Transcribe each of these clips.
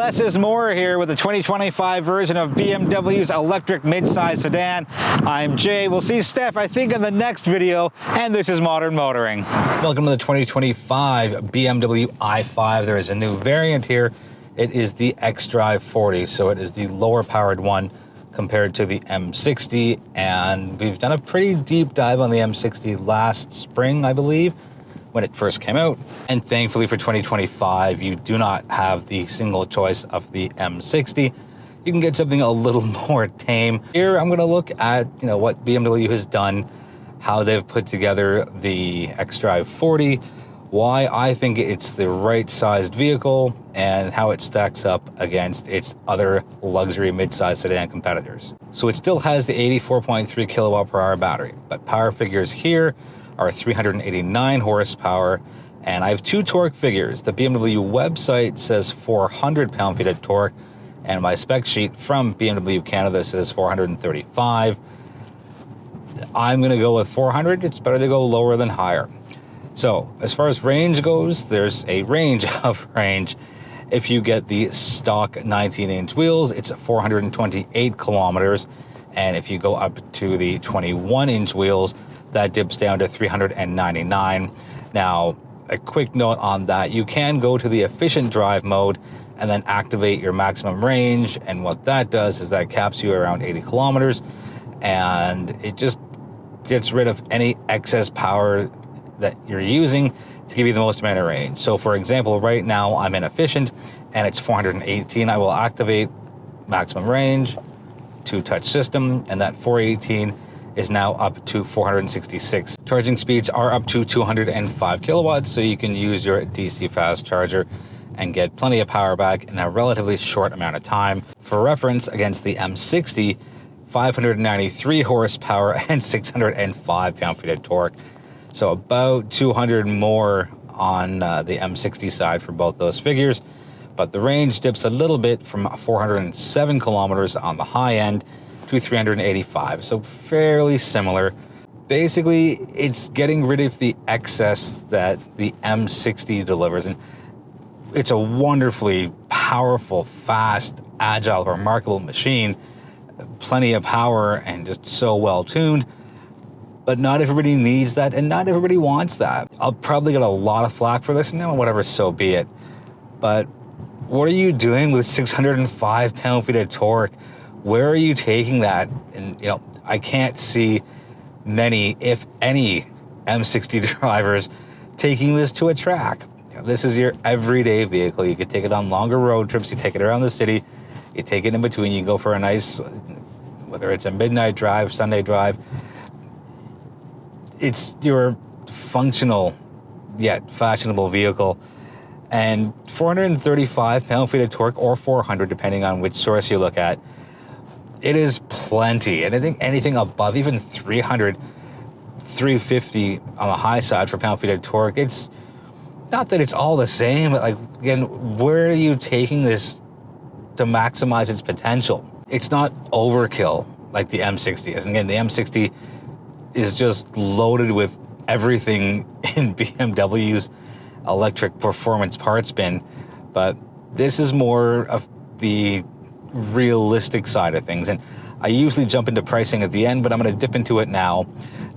Less is more here with the 2025 version of BMW's electric midsize sedan. I'm Jay. We'll see Steph, I think, in the next video, and this is Modern Motoring. Welcome to the 2025 BMW i5. There is a new variant here. It is the xDrive40, so it is the lower powered one compared to the M60, and we've done a pretty deep dive on the M60 last spring, I believe, when it first came out. And thankfully for 2025, you do not have the single choice of the M60. You can get something a little more tame. Here, I'm gonna look at, what BMW has done, how they've put together the xDrive40, why I think it's the right sized vehicle, and how it stacks up against its other luxury mid-size sedan competitors. So it still has the 84.3 kilowatt per hour battery, but power figures here are 389 horsepower, and I have two torque figures. The BMW website says 400 pound-feet of torque, and my spec sheet from BMW Canada says 435. I'm gonna go with 400. It's better to go lower than higher. So as far as range goes, there's a range of range. If you get the stock 19-inch wheels, it's 428 kilometers, and if you go up to the 21-inch wheels, that dips down to 399. Now, a quick note on that, you can go to the efficient drive mode and then activate your maximum range, and what that does is that caps you around 80 kilometers, and it just gets rid of any excess power that you're using to give you the most amount of range. So for example, right now I'm in efficient and it's 418. I will activate maximum range to touch system, and that 418 is now up to 466. Charging speeds are up to 205 kilowatts, so you can use your DC fast charger and get plenty of power back in a relatively short amount of time. For reference, against the M60, 593 horsepower and 605 pound-feet of torque. So about 200 more on the M60 side for both those figures, but the range dips a little bit from 407 kilometers on the high end to 385, so fairly similar. Basically, it's getting rid of the excess that the M60 delivers, and it's a wonderfully powerful, fast, agile, remarkable machine, plenty of power and just so well tuned. But not everybody needs that, and not everybody wants that. I'll probably get a lot of flack for this, and whatever, so be it. But what are you doing with 605 pound-feet of torque? Where are you taking that? And I can't see many, if any, M60 drivers taking this to a track. This is your everyday vehicle. You could take it on longer road trips. You take it around the city. You take it in between. You go for a nice, whether it's a midnight drive, Sunday drive. It's your functional yet fashionable vehicle. And 435 pound-feet of torque, or 400, depending on which source you look at, it is plenty. And I think anything above even 300, 350 on the high side for pound-feet of torque, it's not that it's all the same, but again, where are you taking this to maximize its potential? It's not overkill like the M60 is. And again, the M60 is just loaded with everything in BMW's electric performance parts bin, but this is more of the realistic side of things. And I usually jump into pricing at the end, but I'm going to dip into it now.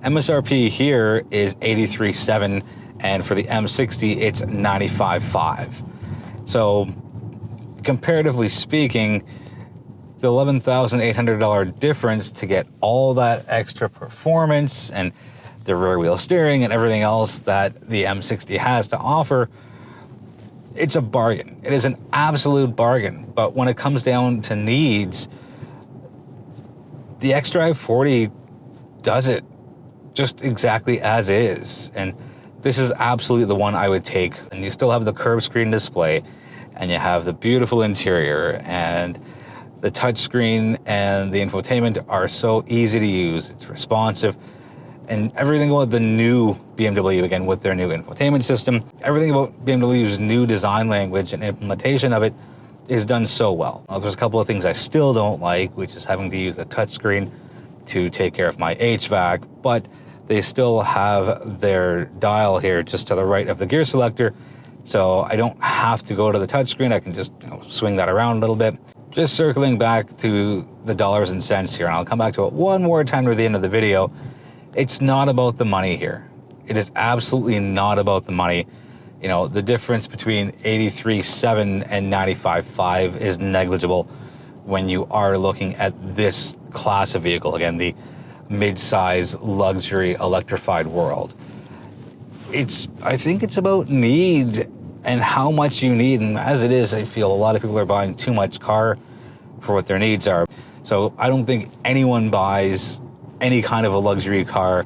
MSRP here is 83.7, and for the M60 it's 95.5. So comparatively speaking, the $11,800 difference to get all that extra performance and the rear wheel steering and everything else that the M60 has to offer, it's a bargain. It is an absolute bargain. But when it comes down to needs, the xDrive40 does it just exactly as is. And this is absolutely the one I would take. And you still have the curved screen display, and you have the beautiful interior, and the touchscreen and the infotainment are so easy to use. It's responsive, and everything about the new BMW, again, with their new infotainment system, everything about BMW's new design language and implementation of it is done so well. Now, there's a couple of things I still don't like, which is having to use the touchscreen to take care of my HVAC, but they still have their dial here just to the right of the gear selector So I don't have to go to the touchscreen. I can just swing that around a little bit. Just circling back to the dollars and cents here, and I'll come back to it one more time near the end of the video. It's not about the money here. It is absolutely not about the money. The difference between 83.7 and 95.5 is negligible when you are looking at this class of vehicle. Again, the mid-size luxury electrified world. I think it's about need and how much you need. And as it is, I feel a lot of people are buying too much car for what their needs are. So I don't think anyone buys any kind of a luxury car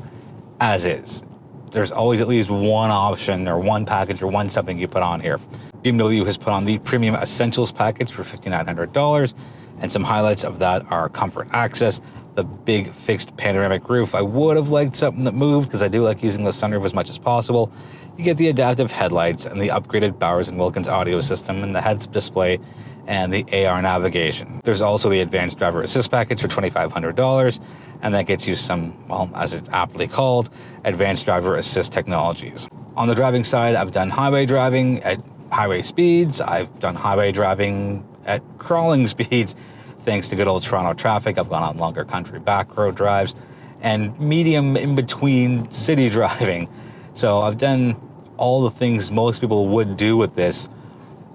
as is. There's always at least one option or one package or one something you put on here. BMW has put on the Premium Essentials package for $5,900, and some highlights of that are comfort access, the big fixed panoramic roof. I would have liked something that moved because I do like using the sunroof as much as possible. You get the adaptive headlights and the upgraded Bowers & Wilkins audio system and the heads-up display and the AR navigation. There's also the advanced driver assist package for $2,500, and that gets you some, well, as it's aptly called, advanced driver assist technologies. On the driving side, I've done highway driving at highway speeds. I've done highway driving at crawling speeds. Thanks to good old Toronto traffic, I've gone on longer country back road drives and medium in between city driving. So I've done all the things most people would do with this.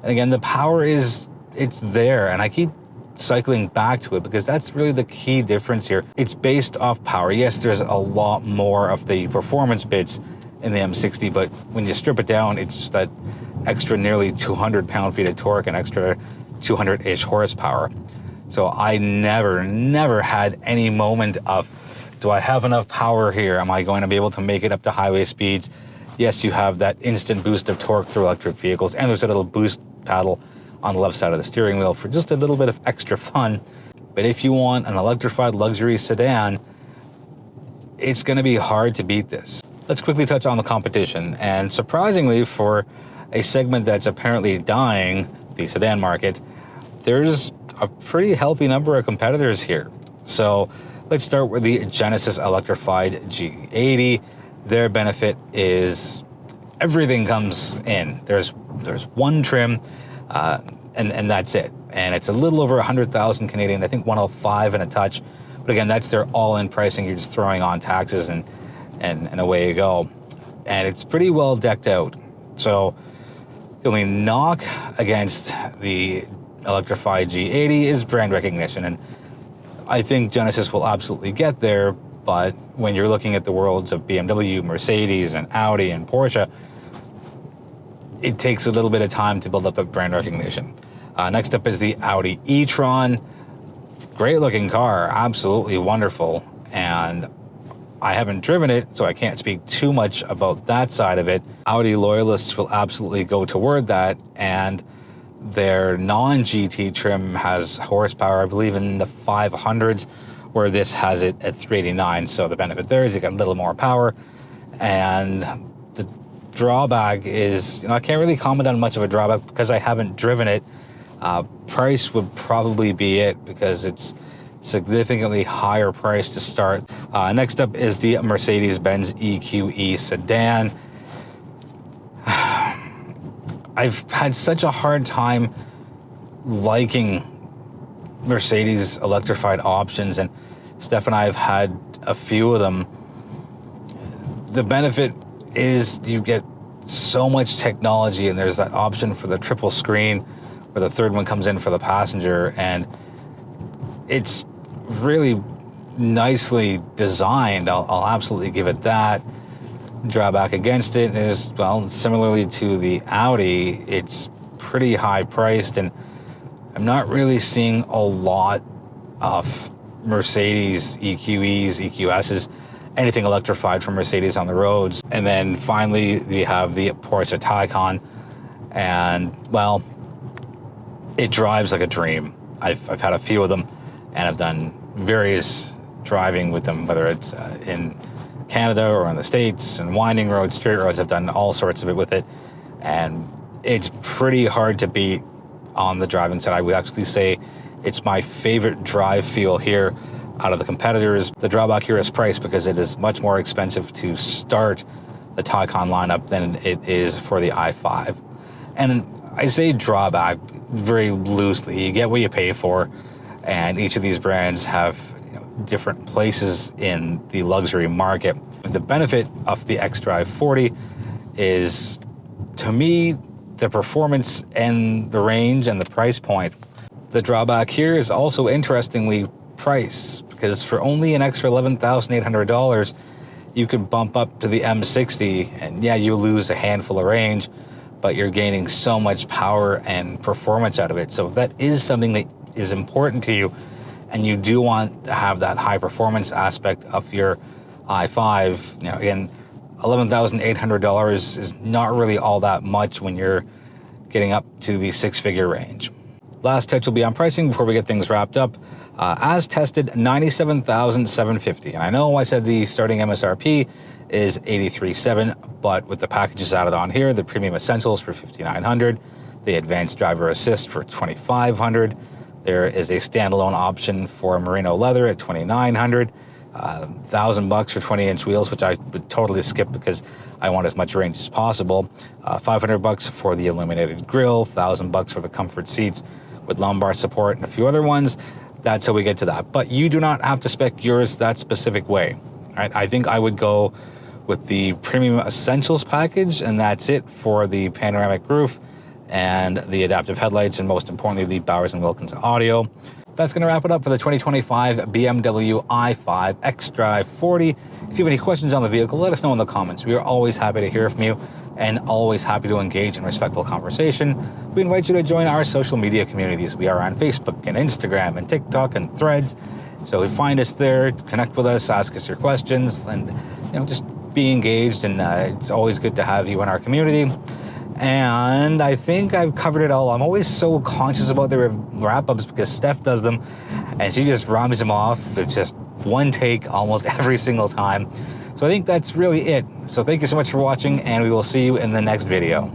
And again, the power it's there, and I keep cycling back to it because that's really the key difference here. It's based off power. Yes, there's a lot more of the performance bits in the M60, but when you strip it down, it's just that extra nearly 200 pound-feet of torque and extra 200-ish horsepower. So I never had any moment of, do I have enough power here? Am I going to be able to make it up to highway speeds? Yes, you have that instant boost of torque through electric vehicles, and there's a little boost paddle on the left side of the steering wheel for just a little bit of extra fun. But if you want an electrified luxury sedan, it's going to be hard to beat this. Let's quickly touch on the competition. And surprisingly, for a segment that's apparently dying, the sedan market, there's a pretty healthy number of competitors here. So let's start with the Genesis electrified G80. Their benefit is everything comes in. There's one trim, and that's it. And it's a little over 100,000 Canadian, I think 105 and a touch. But again, that's their all-in pricing. You're just throwing on taxes and away you go. And it's pretty well decked out. So the only knock against the electrified G80 is brand recognition. And I think Genesis will absolutely get there. But when you're looking at the worlds of BMW, Mercedes, and Audi, and Porsche, it takes a little bit of time to build up the brand recognition. Next up is the Audi E-Tron. Great looking car, absolutely wonderful. And I haven't driven it, so I can't speak too much about that side of it. Audi loyalists will absolutely go toward that, and their non-GT trim has horsepower, I believe, in the 500s, where this has it at 389. So the benefit there is you get a little more power. And the drawback is, I can't really comment on much of a drawback because I haven't driven it. Price would probably be it because it's significantly higher price to start. Next up is the Mercedes-Benz EQE sedan. I've had such a hard time liking Mercedes electrified options, and Steph and I have had a few of them. The benefit is you get so much technology, and there's that option for the triple screen where the third one comes in for the passenger, and it's really nicely designed. I'll absolutely give it that. Drawback against it is, well, similarly to the Audi, it's pretty high priced, and I'm not really seeing a lot of Mercedes EQEs, EQSs, anything electrified from Mercedes on the roads. And then finally, we have the Porsche Taycan, and well, it drives like a dream. I've had a few of them, and I've done various driving with them, whether it's in Canada or in the States, and winding roads, straight roads. I've done all sorts of it with it, and it's pretty hard to beat on the driving side. I would actually say it's my favorite drive feel here out of the competitors. The drawback here is price, because it is much more expensive to start the Taycan lineup than it is for the i5. And I say drawback very loosely. You get what you pay for, and each of these brands have different places in the luxury market. The benefit of the xDrive40 is, to me, the performance and the range and the price point. The drawback here is also interestingly price, because for only an extra $11,800, you could bump up to the M60, and yeah, you lose a handful of range, but you're gaining so much power and performance out of it. So if that is something that is important to you, and you do want to have that high performance aspect of your i5, again, $11,800 is not really all that much when you're getting up to the six-figure range. Last touch will be on pricing before we get things wrapped up. As tested, $97,750. And I know I said the starting MSRP is $83,700, but with the packages added on here, the Premium Essentials for $5,900, the Advanced Driver Assist for $2,500. There is a standalone option for merino leather at $2,900. $1,000 for 20-inch wheels, which I would totally skip because I want as much range as possible. $500 for the illuminated grille, $1,000 for the comfort seats with lumbar support, and a few other ones. That's how we get to that. But you do not have to spec yours that specific way. Right? I think I would go with the Premium Essentials package, and that's it for the panoramic roof and the adaptive headlights, and most importantly, the Bowers & Wilkins audio. That's going to wrap it up for the 2025 BMW i5 xDrive40. If you have any questions on the vehicle, let us know in the comments. We are always happy to hear from you and always happy to engage in respectful conversation. We invite you to join our social media communities. We are on Facebook and Instagram and TikTok and Threads. So find us there, connect with us, ask us your questions, and just be engaged. And it's always good to have you in our community. And I think I've covered it all. I'm always so conscious about the wrap-ups because Steph does them, and she just rams them off with just one take almost every single time. So I think that's really it. So thank you so much for watching, and we will see you in the next video.